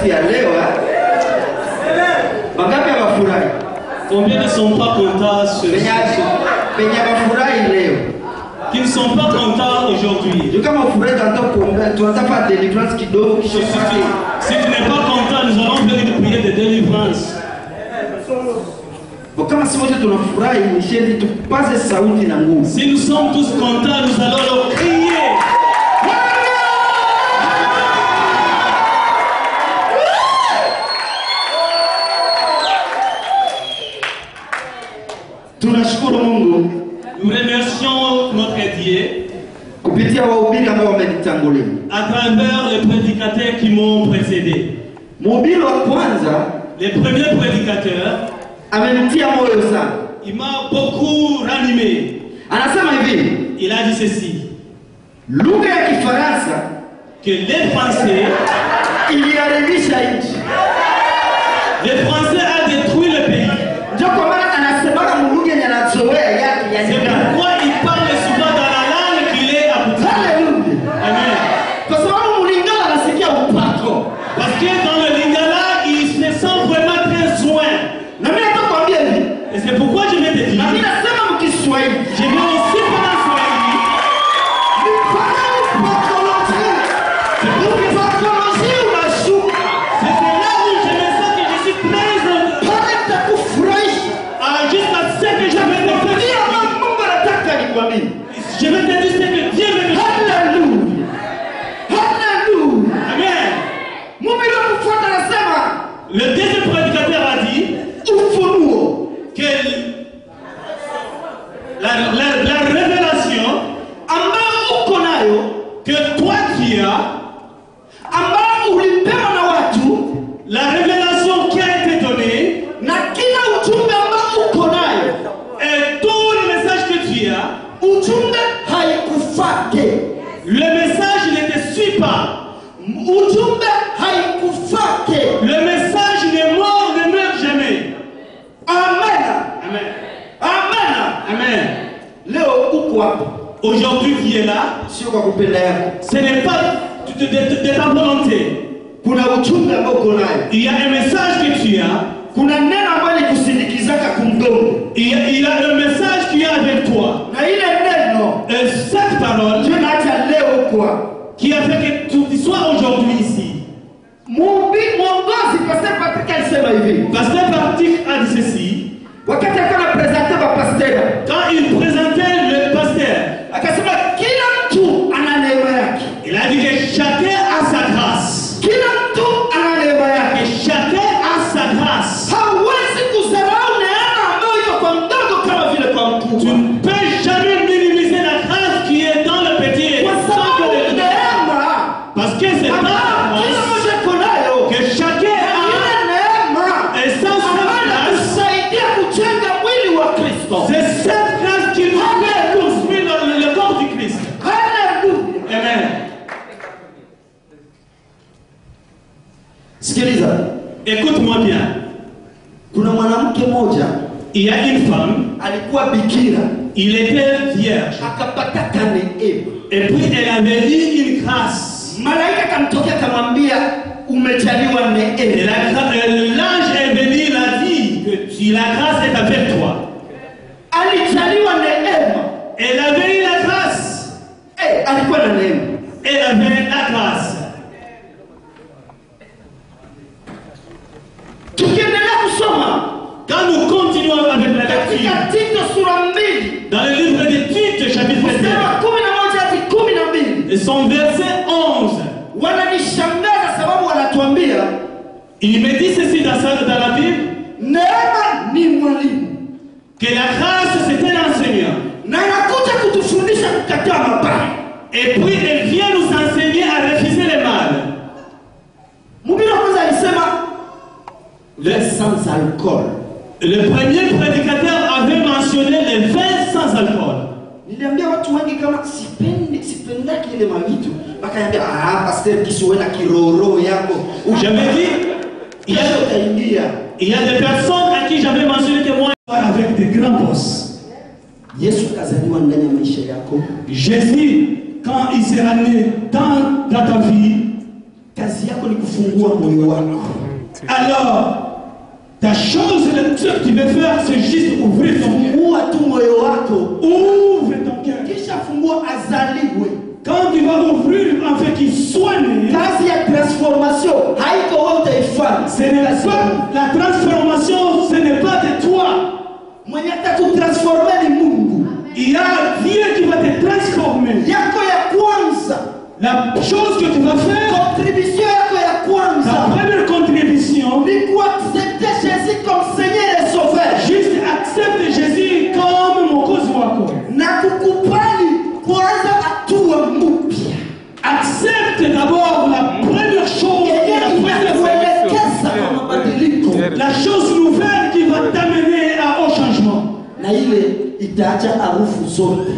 siku ya leo Wangapi wafurahi? Combien ne sont pas contents ce jour? Qui ne sont pas contents aujourd'hui. Si tu n'es pas content, nous allons faire une prière de délivrance. Si nous sommes tous contents, nous allons leur crier. Nous remercions notre Dieu à travers les prédicateurs qui m'ont précédé. Les premiers prédicateurs, il m'a beaucoup ranimé. Il a dit ceci, que les Français ont détruit le pays. C'est pourquoi il parle souvent dans la langue qu'il est habitué. Amen. Parce que dans le lingala, il se sent vraiment très soin. Et c'est pourquoi je vais te dire, je vais aussi parler Swahili. C'est là où je me sens que je suis très jusqu'à ce que je vais te dire. Je vais te dire ce que Dieu veut me dire. Amen. Le deuxième prédicateur a dit que la révélation que toi tu as, la révélation qui a été donnée, et tout le message que tu as, le message ne te suit pas. Le message ne meurt jamais. Amen. Amen. Amen. Amen. Amen. Aujourd'hui tu es là. Ce n'est pas de ta volonté. Il y a un message que tu as. Il y a un message qui est avec toi. Et cette parole qui a fait que tu sois aujourd'hui ici. Pasteur Patrick a dit ceci. Quand il présentait le pasteur, il a dit que chacun a sa grâce. Que chacun a sa grâce. Tu ne peux jamais minimiser la grâce qui est dans le petit. Parce que c'est pas que chacun a et sans cette grâce, c'est cette grâce qui nous fait construire le corps du Christ. Amen. Écoute-moi bien. Il y a une femme, il était vierge. Et puis elle avait eu une grâce. Et l'ange est venu, il a dit que la grâce est avec toi. Elle avait eu la grâce. Elle avait la grâce. Quand nous continuons avec la lecture, dans le livre de Tite, chapitre 7, et son verset 11, il me dit ceci dans la Bible, que la grâce c'est un enseignant. Et puis elle vient nous enseigner à refuser le mal. Le sans alcool. Le premier prédicateur avait mentionné les vins sans alcool. J'avais dit, il y a des personnes à qui j'avais mentionné que moi avec des grands boss. Jésus, quand il s'est amené dans ta vie, kazi yako ni kufungua moyo wako. Alors, ta chose, ce que tu veux faire, c'est juste ouvrir ton cœur. Fungua tu moyo wako. Ouvre ton cœur. Kisha fungua azaliwe. Quand tu vas ouvrir afin qu'il soit né, Kazi ya transformation haiko wewe utaifanya. ce n'est pas la transformation, ce n'est pas de toi. Mwenye atakutransformer ni Mungu. Il y a Dieu qui va te transformer. Yako ya kwanza, La chose que tu vas faire, contribution yako ya ta kwanza première contribution, ni kuaccepter Jésus comme Seigneur et Sauveur. juste accepte Jésus comme mon cause wako. Na kukubali kuanza hatua mpya. Accepte d'abord la première chose, Kuelekeza kwa mabadiliko. la chose nouvelle qui va t'amener au changement. Na ile itaacha harufu zote.